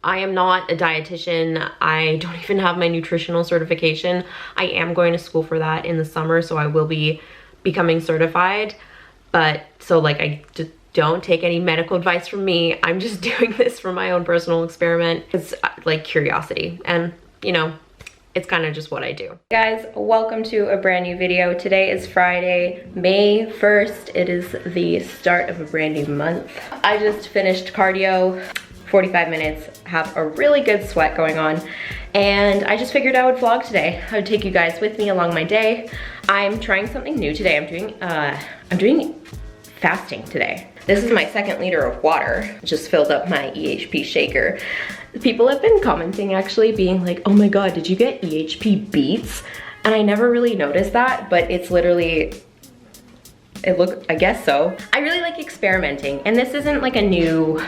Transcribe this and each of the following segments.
I am not a dietitian. I don't even have my nutritional certification. I am going to school for that in the summer, so I will be becoming certified. But so like, I just don't take any medical advice from me. I'm just doing this for my own personal experiment. It's like curiosity, and you know, it's kind of just what I do. Guys, welcome to a brand new video. Today is Friday, May 1st. It is the start of a brand new month. I just finished cardio, 45 minutes, have a really good sweat going on, and I just figured I would vlog today. I would take you guys with me along my day. I'm trying something new today. I'm doing fasting today. This is my 2nd liter of water. Just filled up my EHP shaker. People have been commenting actually, being like, oh my god, did you get EHP beets? And I never really noticed that, but it's literally, I guess so. I really like experimenting, and this isn't like a new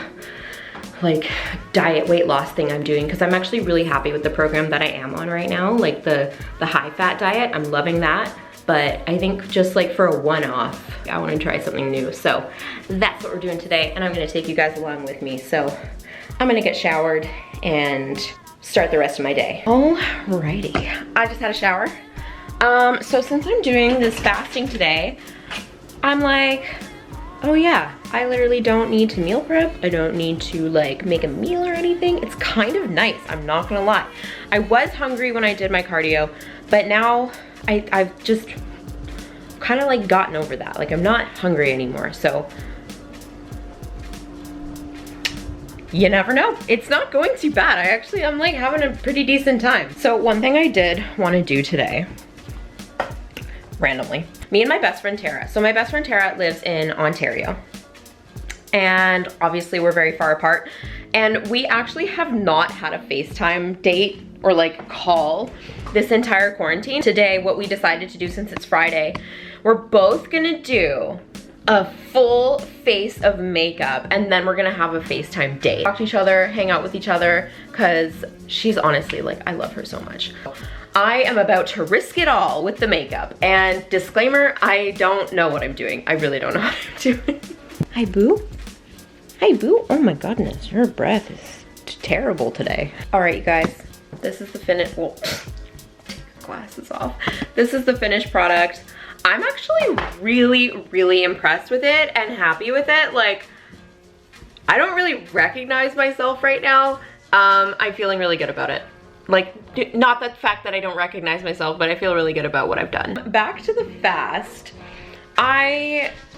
like diet weight loss thing I'm doing, because I'm actually really happy with the program that I am on right now, like the high fat diet. I'm loving that. But I think just like for a one-off, I want to try something new. So that's what we're doing today, and I'm gonna take you guys along with me. So I'm gonna get showered and start the rest of my day. Alrighty, I just had a shower. So since I'm doing this fasting today, I'm like, oh yeah, I literally don't need to meal prep. I don't need to like make a meal or anything. It's kind of nice, I'm not gonna lie. I was hungry when I did my cardio, but now I've just kind of like gotten over that. Like, I'm not hungry anymore, so you never know. It's not going too bad. I'm like having a pretty decent time. So one thing I did want to do today, randomly, me and my best friend Tara. So my best friend Tara lives in Ontario, and obviously we're very far apart, and we actually have not had a FaceTime date or like call this entire quarantine. Today, what we decided to do, since it's Friday, we're both gonna do a full face of makeup, and then we're gonna have a FaceTime date. Talk to each other, hang out with each other, cause she's honestly like, I love her so much. I am about to risk it all with the makeup. And disclaimer, I don't know what I'm doing. I really don't know what I'm doing. Hi, boo. Hi, boo. Oh my goodness, your breath is terrible today. All right, you guys, this is the finished, well, take the glasses off. This is the finished product. I'm actually really impressed with it and happy with it. Like, I don't really recognize myself right now. I'm feeling really good about it. Like, not the fact that I don't recognize myself, but I feel really good about what I've done. Back to the fast.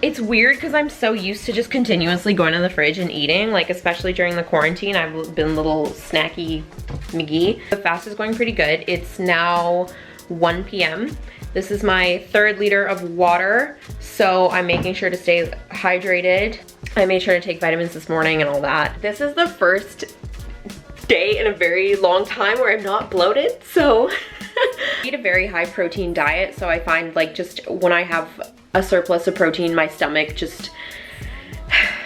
It's weird because I'm so used to just continuously going to the fridge and eating, like especially during the quarantine. I've been a little snacky McGee. The fast is going pretty good. It's now 1 p.m. This is my 3rd liter of water, so I'm making sure to stay hydrated. I made sure to take vitamins this morning and all that. This is the first day in a very long time where I'm not bloated, so I eat a very high protein diet, so I find like just when I have a surplus of protein, my stomach just,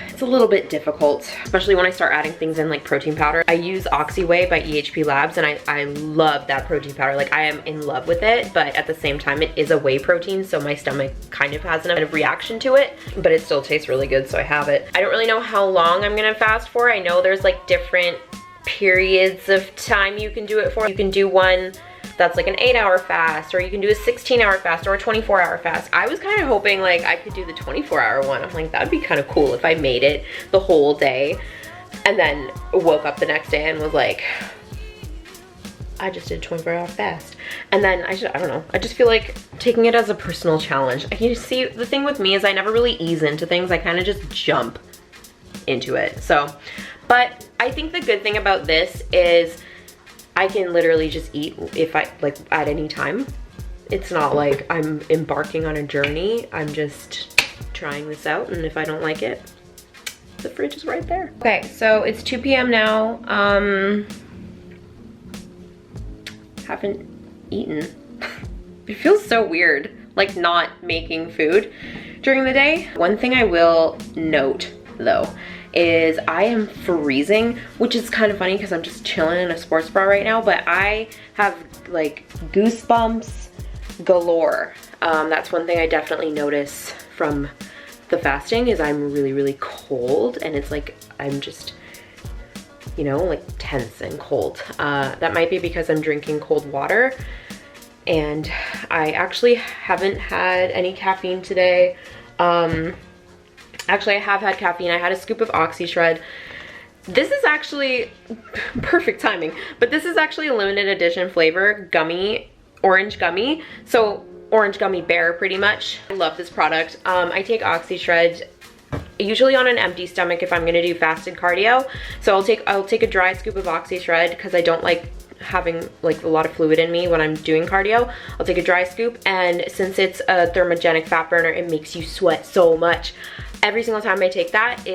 it's a little bit difficult, especially when I start adding things in like protein powder. I use Oxyway by EHPLABS, and I love that protein powder. Like, I am in love with it, but at the same time, it is a whey protein, so my stomach kind of has a reaction to it, but it still tastes really good, so I have it. I don't really know how long I'm gonna fast for. I know there's like different periods of time you can do it for. You can do one that's like an 8-hour fast, or you can do a 16-hour fast, or a 24-hour fast. I was kind of hoping like I could do the 24-hour one. I'm like, that'd be kind of cool if I made it the whole day and then woke up the next day and was like, I just did a 24-hour fast. And then I don't know, I just feel like taking it as a personal challenge. You see, the thing with me is I never really ease into things. I kind of just jump into it. So, but I think the good thing about this is I can literally just eat if I like at any time. It's not like I'm embarking on a journey. I'm just trying this out, and if I don't like it, the fridge is right there. Okay, so it's 2 p.m. now. Haven't eaten. It feels so weird, like not making food during the day. One thing I will note though is I am freezing, which is kind of funny because I'm just chilling in a sports bra right now, but I have like goosebumps galore. That's one thing I definitely notice from the fasting is I'm really cold, and it's like I'm just you know, like tense and cold. That might be because I'm drinking cold water, and I actually haven't had any caffeine today. Actually, I have had caffeine. I had a scoop of OxyShred. This is actually perfect timing, but this is actually a limited edition flavor gummy, orange gummy. So orange gummy bear pretty much. I love this product. I take OxyShred usually on an empty stomach if I'm gonna do fasted cardio. So I'll take a dry scoop of OxyShred because I don't like having like a lot of fluid in me when I'm doing cardio. I'll take a dry scoop, and since it's a thermogenic fat burner, it makes you sweat so much. Every single time I take that,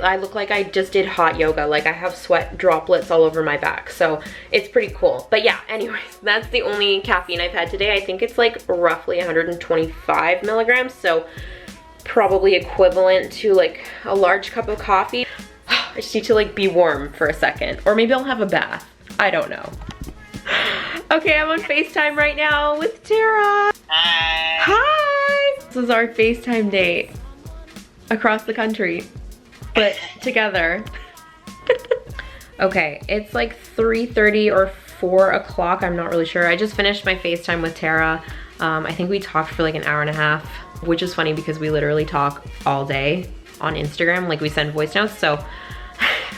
I look like I just did hot yoga. Like I have sweat droplets all over my back. So it's pretty cool. But yeah, anyways, that's the only caffeine I've had today. I think it's like roughly 125 milligrams. So probably equivalent to like a large cup of coffee. I just need to like be warm for a second, or maybe I'll have a bath. I don't know. Okay, I'm on FaceTime right now with Tara. Hi. Hi. This is our FaceTime date across the country, but together. Okay, it's like 3:30 or 4 o'clock. I'm not really sure. I just finished my FaceTime with Tara. I think we talked for like an hour and a half, which is funny because we literally talk all day on Instagram. Like we send voice notes, so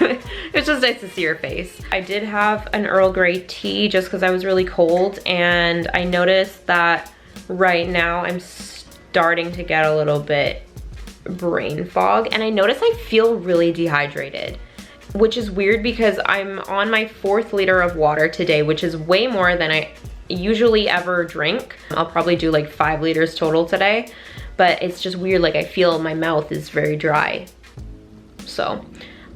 it's just nice to see her face. I did have an Earl Grey tea just because I was really cold, and I noticed that right now I'm starting to get a little bit brain fog, and I notice I feel really dehydrated, which is weird because I'm on my 4th liter of water today, which is way more than I usually ever drink. I'll probably do like 5 liters total today, but it's just weird. Like I feel my mouth is very dry. So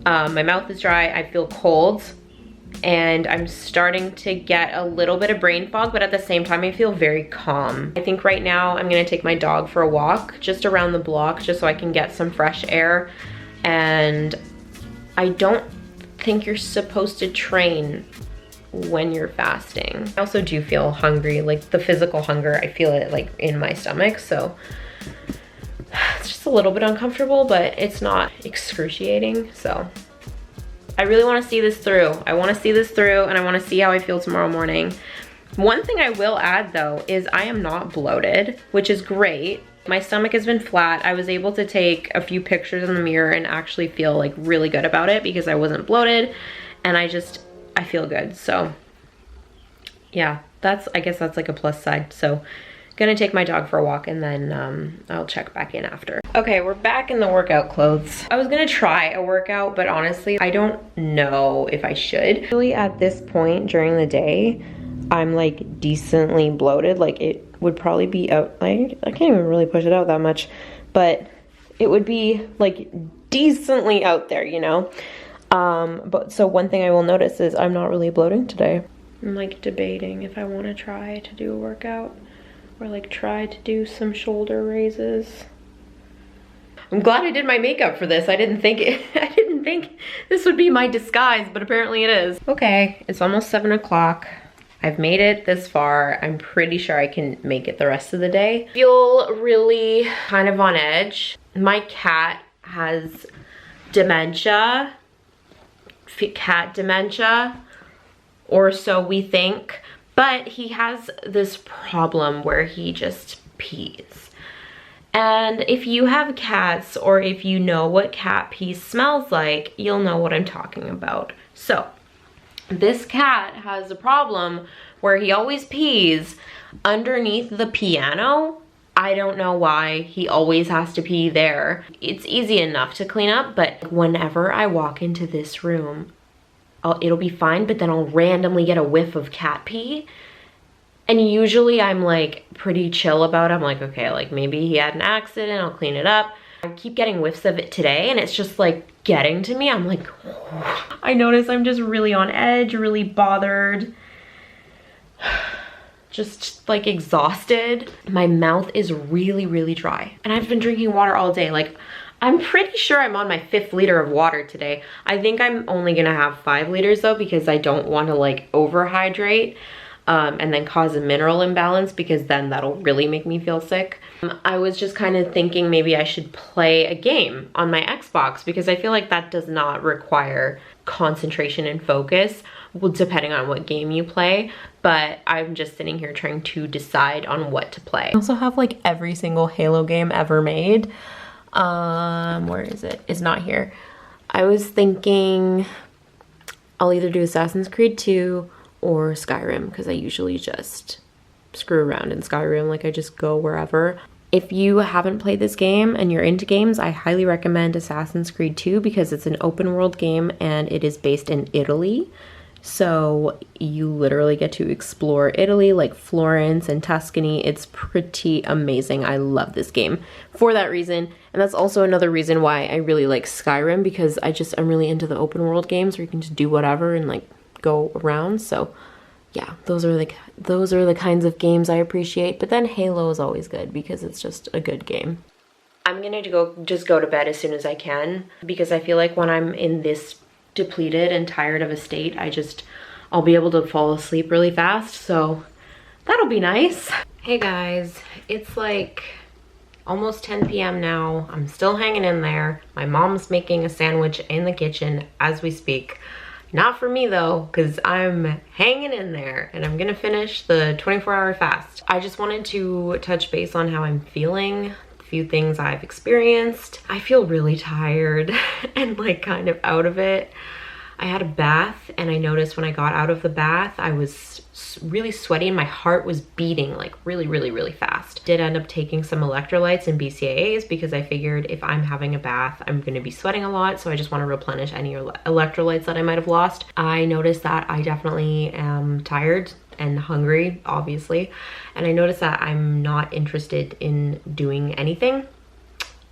my mouth is dry, I feel cold, and I'm starting to get a little bit of brain fog, but at the same time I feel very calm. I think right now I'm gonna take my dog for a walk just around the block just so I can get some fresh air. And I don't think you're supposed to train when you're fasting. I also do feel hungry, like the physical hunger, I feel it like in my stomach, so it's just a little bit uncomfortable, but it's not excruciating. So I really want to see this through. I want to see this through, and I want to see how I feel tomorrow morning. One thing I will add though is I am not bloated, which is great. My stomach has been flat. I was able to take a few pictures in the mirror and actually feel like really good about it because I wasn't bloated, and I feel good. So yeah, I guess that's like a plus side. So gonna take my dog for a walk, and then I'll check back in after. Okay, we're back in the workout clothes. I was gonna try a workout, but honestly, I don't know if I should. Really at this point during the day, I'm like decently bloated. Like it would probably be out, I can't even really push it out that much, but it would be like decently out there, you know? But so one thing I will notice is I'm not really bloating today. I'm like debating if I wanna try to do a workout, or like try to do some shoulder raises. I'm glad I did my makeup for this. I didn't think this would be my disguise, but apparently it is. Okay, it's almost 7 o'clock. I've made it this far. I'm pretty sure I can make it the rest of the day. I feel really kind of on edge. My cat has dementia, cat dementia, or so we think. But he has this problem where he just pees. And if you have cats, or if you know what cat pee smells like, you'll know what I'm talking about. So this cat has a problem where he always pees underneath the piano. I don't know why he always has to pee there. It's easy enough to clean up, but whenever I walk into this room, it'll be fine, but then I'll randomly get a whiff of cat pee. And usually I'm like pretty chill about it. I'm like, okay, like maybe he had an accident, I'll clean it up. I keep getting whiffs of it today, and it's just like getting to me. I'm like, oh. I notice I'm just really on edge, really bothered. Just like exhausted. My mouth is really, really dry. And I've been drinking water all day. Like, I'm pretty sure I'm on my 5th liter of water today. I think I'm only gonna have 5 liters though, because I don't want to like overhydrate. and then cause a mineral imbalance, because then that'll really make me feel sick. I was just kind of thinking maybe I should play a game on my Xbox, because I feel like that does not require concentration and focus, well, depending on what game you play. But I'm just sitting here trying to decide on what to play. I also have like every single Halo game ever made. Where is it? It's not here. I was thinking I'll either do Assassin's Creed 2 or Skyrim, because I usually just screw around in Skyrim, like I just go wherever. If you haven't played this game and you're into games, I highly recommend Assassin's Creed 2, because it's an open world game and it is based in Italy. So you literally get to explore Italy, like Florence and Tuscany. It's pretty amazing. I love this game for that reason. And that's also another reason why I really like Skyrim, because I'm really into the open world games where you can just do whatever and like go around. So yeah, those are the kinds of games I appreciate. But then Halo is always good because it's just a good game. I'm gonna just go to bed as soon as I can, because I feel like when I'm in this depleted and tired of a state, I'll be able to fall asleep really fast. So that'll be nice. Hey guys, it's like almost 10 p.m. now. I'm still hanging in there. My mom's making a sandwich in the kitchen as we speak. Not for me though, because I'm hanging in there and I'm gonna finish the 24-hour fast. I just wanted to touch base on how I'm feeling, a few things I've experienced. I feel really tired and like kind of out of it. I had a bath and I noticed when I got out of the bath, I was really sweaty and my heart was beating like really fast. Did end up taking some electrolytes and BCAAs, because I figured if I'm having a bath, I'm gonna be sweating a lot, so I just wanna replenish any electrolytes that I might have lost. I noticed that I definitely am tired and hungry, obviously, and I noticed that I'm not interested in doing anything.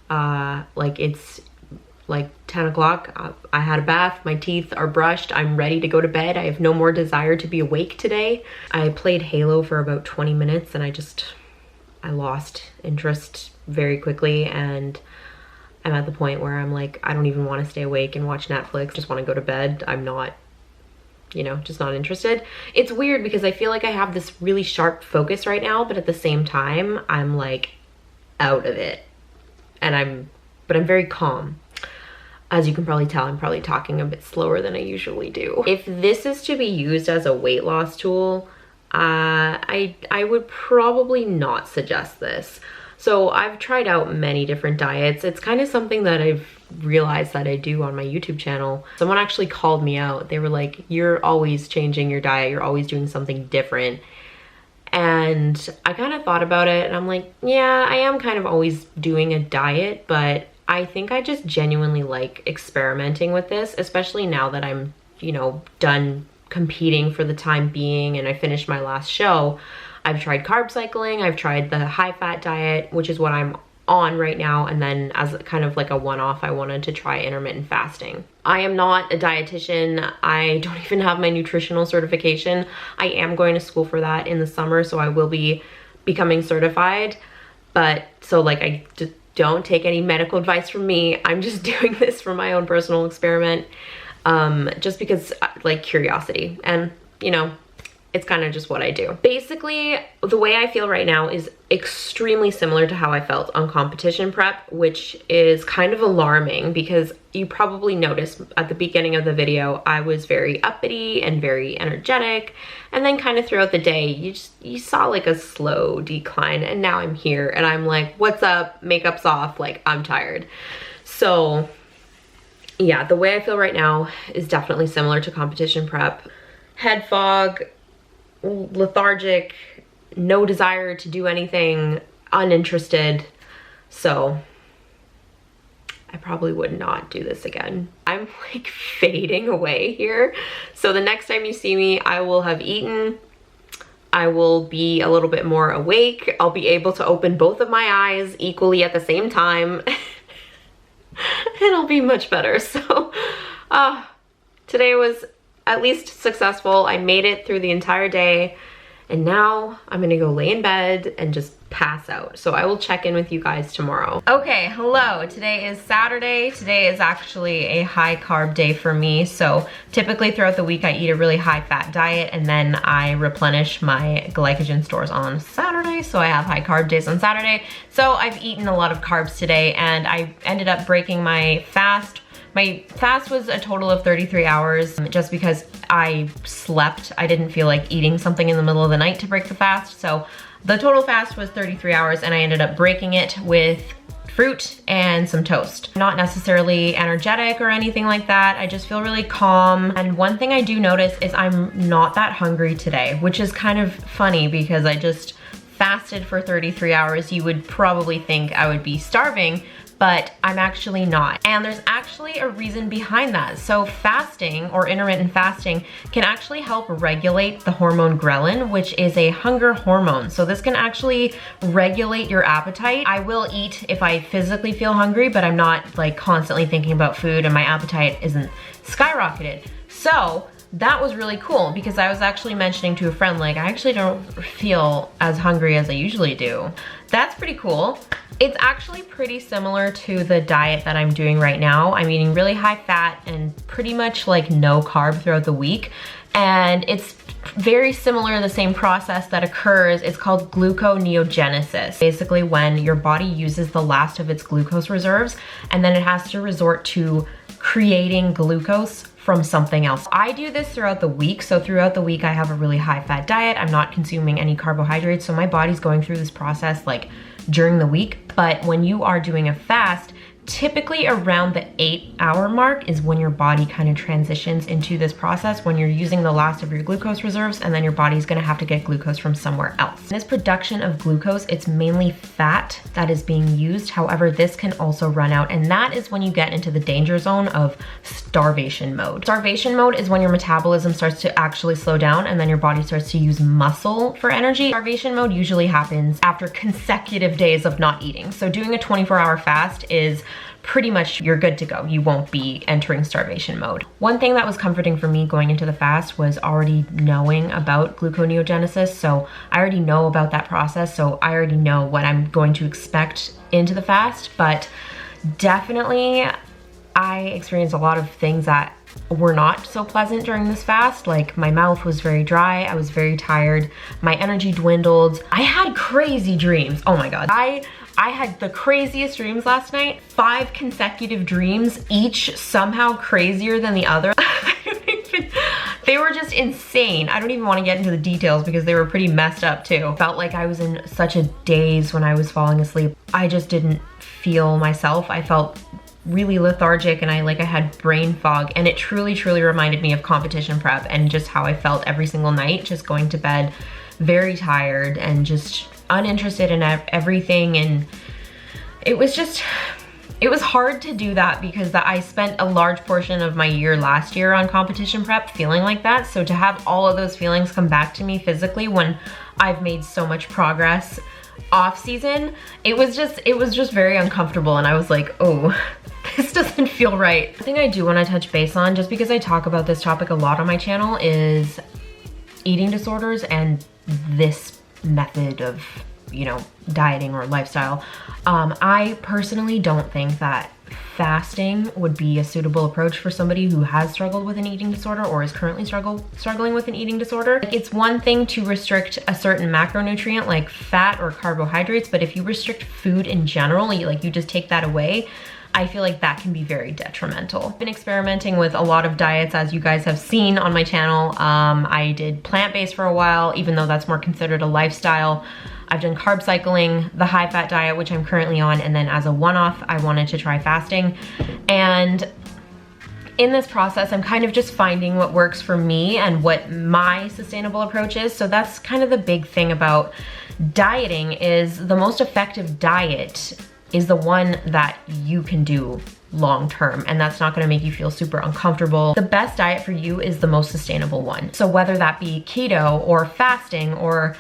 Like it's like 10 o'clock, I had a bath, my teeth are brushed, I'm ready to go to bed. I have no more desire to be awake today. I played Halo for about 20 minutes and I lost interest very quickly, and I'm at the point where I'm like, I don't even want to stay awake and watch Netflix, just want to go to bed. I'm not, you know, just not interested. It's weird because I feel like I have this really sharp focus right now, but at the same time, I'm like out of it. But I'm very calm. As you can probably tell, I'm probably talking a bit slower than I usually do. If this is to be used as a weight loss tool, I would probably not suggest this. So I've tried out many different diets. It's kind of something that I've realized that I do on my YouTube channel. Someone actually called me out. They were like, you're always changing your diet. You're always doing something different. And I kind of thought about it and I'm like, yeah, I am kind of always doing a diet, but I think I just genuinely like experimenting with this, especially now that I'm, you know, done competing for the time being and I finished my last show. I've tried carb cycling, I've tried the high fat diet, which is what I'm on right now, and then as kind of like a one-off, I wanted to try intermittent fasting. I am not a dietitian. I don't even have my nutritional certification. I am going to school for that in the summer, so I will be becoming certified. But so like I just don't take any medical advice from me. I'm just doing this for my own personal experiment, just because like curiosity, and you know, it's kind of just what I do. Basically, the way I feel right now is extremely similar to how I felt on competition prep, which is kind of alarming because you probably noticed at the beginning of the video, I was very uppity and very energetic. And then kind of throughout the day, you saw like a slow decline, and now I'm here and I'm like, what's up? Makeup's off, like I'm tired. So yeah, the way I feel right now is definitely similar to competition prep. Head fog, lethargic, no desire to do anything, uninterested. So I probably would not do this again. I'm like fading away here. So the next time you see me, I will have eaten. I will be a little bit more awake. I'll be able to open both of my eyes equally at the same time. And I'll be much better. So today was at least successful. I made it through the entire day And now I'm gonna go lay in bed and just pass out. So I will check in with you guys tomorrow. Okay, hello. Today is Saturday. Today is actually a high carb day for me. So typically throughout the week I eat a really high fat diet and then I replenish my glycogen stores on Saturday. So I have high carb days on Saturday. So I've eaten a lot of carbs today and I ended up breaking my fast. My fast was a total of 33 hours just because I slept. I didn't feel like eating something in the middle of the night to break the fast. So the total fast was 33 hours and I ended up breaking it with fruit and some toast. Not necessarily energetic or anything like that. I just feel really calm. And one thing I do notice is I'm not that hungry today, which is kind of funny because I just fasted for 33 hours. You would probably think I would be starving, but I'm actually not. And there's actually a reason behind that. So fasting or intermittent fasting can actually help regulate the hormone ghrelin, which is a hunger hormone. So this can actually regulate your appetite. I will eat if I physically feel hungry, but I'm not like constantly thinking about food and my appetite isn't skyrocketed. So that was really cool because I was actually mentioning to a friend, like, I actually don't feel as hungry as I usually do. That's pretty cool. It's actually pretty similar to the diet that I'm doing right now. I'm eating really high fat and pretty much like no carb throughout the week. And it's very similar, the same process that occurs. It's called gluconeogenesis. Basically when your body uses the last of its glucose reserves and then it has to resort to creating glucose from something else. I do this throughout the week. So throughout the week, I have a really high fat diet. I'm not consuming any carbohydrates. So my body's going through this process like during the week. But when you are doing a fast, typically around the 8-hour mark is when your body kind of transitions into this process when you're using the last of your glucose reserves and then your body's gonna have to get glucose from somewhere else. In this production of glucose, it's mainly fat that is being used. However, this can also run out and that is when you get into the danger zone of starvation mode. Starvation mode is when your metabolism starts to actually slow down and then your body starts to use muscle for energy. Starvation mode usually happens after consecutive days of not eating. So doing a 24-hour fast is pretty much you're good to go. You won't be entering starvation mode. One thing that was comforting for me going into the fast was already knowing about gluconeogenesis. So I already know about that process. So I already know what I'm going to expect into the fast, but definitely I experienced a lot of things that were not so pleasant during this fast. Like my mouth was very dry. I was very tired. My energy dwindled. I had crazy dreams. Oh my God. I had the craziest dreams last night. 5 consecutive dreams, each somehow crazier than the other. They were just insane. I don't even want to get into the details because they were pretty messed up too. Felt like I was in such a daze when I was falling asleep. I just didn't feel myself. I felt really lethargic and I had brain fog, and it truly reminded me of competition prep and just how I felt every single night, just going to bed very tired and just uninterested in everything. And it was hard to do that because I spent a large portion of my year last year on competition prep feeling like that. So to have all of those feelings come back to me physically when I've made so much progress off season, it was just very uncomfortable. And I was like, oh, this doesn't feel right. The thing I do want to touch base on, just because I talk about this topic a lot on my channel, is eating disorders and this method of, dieting or lifestyle. I personally don't think that fasting would be a suitable approach for somebody who has struggled with an eating disorder or is currently struggling with an eating disorder. It's one thing to restrict a certain macronutrient like fat or carbohydrates, but if you restrict food in general, you just take that away, I feel like that can be very detrimental. I've been experimenting with a lot of diets, as you guys have seen on my channel. I did plant-based for a while, even though that's more considered a lifestyle. I've done carb cycling, the high fat diet, which I'm currently on, and then as a one-off, I wanted to try fasting. And in this process, I'm kind of just finding what works for me and what my sustainable approach is. So that's kind of the big thing about dieting, is the most effective diet is the one that you can do long term, and that's not gonna make you feel super uncomfortable. The best diet for you is the most sustainable one. So whether that be keto or fasting or,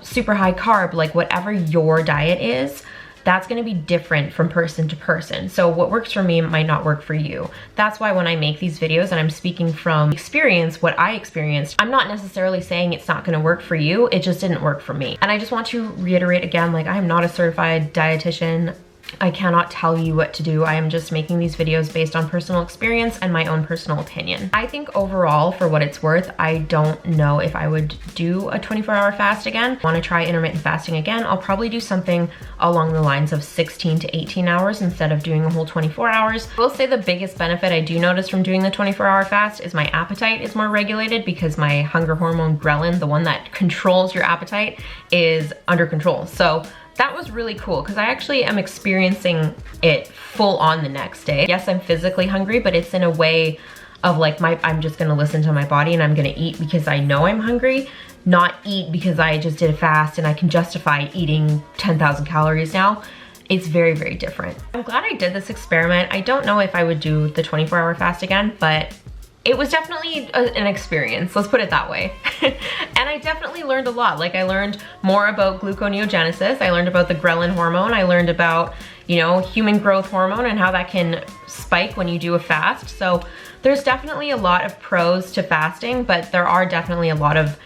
super high carb, whatever your diet is, that's gonna be different from person to person. So what works for me might not work for you. That's why when I make these videos and I'm speaking from experience, what I experienced, I'm not necessarily saying it's not gonna work for you, it just didn't work for me. And I just want to reiterate again, like, I am not a certified dietitian. I cannot tell you what to do. I am just making these videos based on personal experience and my own personal opinion. I think overall, for what it's worth, I don't know if I would do a 24-hour fast again. I want to try intermittent fasting again. I'll probably do something along the lines of 16 to 18 hours instead of doing a whole 24 hours. I will say the biggest benefit I do notice from doing the 24-hour fast is my appetite is more regulated because my hunger hormone ghrelin, the one that controls your appetite, is under control. So that was really cool because I actually am experiencing it full on the next day. Yes, I'm physically hungry, but it's in a way of like I'm just gonna listen to my body and I'm gonna eat because I know I'm hungry, not eat because I just did a fast and I can justify eating 10,000 calories now. It's very, very different. I'm glad I did this experiment. I don't know if I would do the 24-hour fast again, but it was definitely an experience, let's put it that way. And I definitely learned a lot. Like, I learned more about gluconeogenesis, I learned about the ghrelin hormone, I learned about, you know, human growth hormone and how that can spike when you do a fast. So there's definitely a lot of pros to fasting, but there are definitely a lot of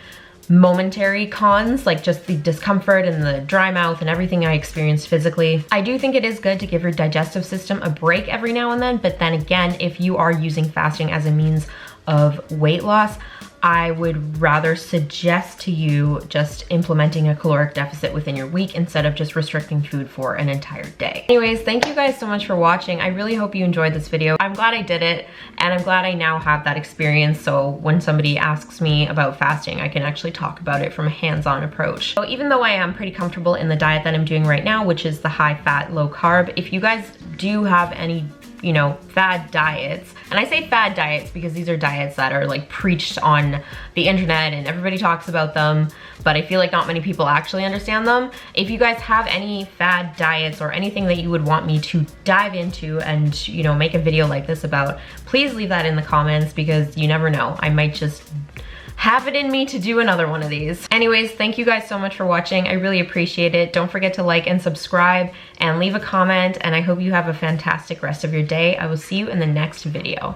momentary cons, like just the discomfort and the dry mouth and everything I experienced physically. I do think it is good to give your digestive system a break every now and then, but then again, if you are using fasting as a means of weight loss, I would rather suggest to you just implementing a caloric deficit within your week instead of just restricting food for an entire day. Anyways, thank you guys so much for watching. I really hope you enjoyed this video. I'm glad I did it, and I'm glad I now have that experience, so when somebody asks me about fasting, I can actually talk about it from a hands-on approach. So even though I am pretty comfortable in the diet that I'm doing right now, which is the high fat, low carb, if you guys do have any, you know, fad diets, and I say fad diets because these are diets that are like preached on the internet and everybody talks about them, but I feel like not many people actually understand them. If you guys have any fad diets or anything that you would want me to dive into and, you know, make a video like this about, please leave that in the comments because you never know, I might just have it in me to do another one of these. Anyways, thank you guys so much for watching. I really appreciate it. Don't forget to like and subscribe and leave a comment, and I hope you have a fantastic rest of your day. I will see you in the next video.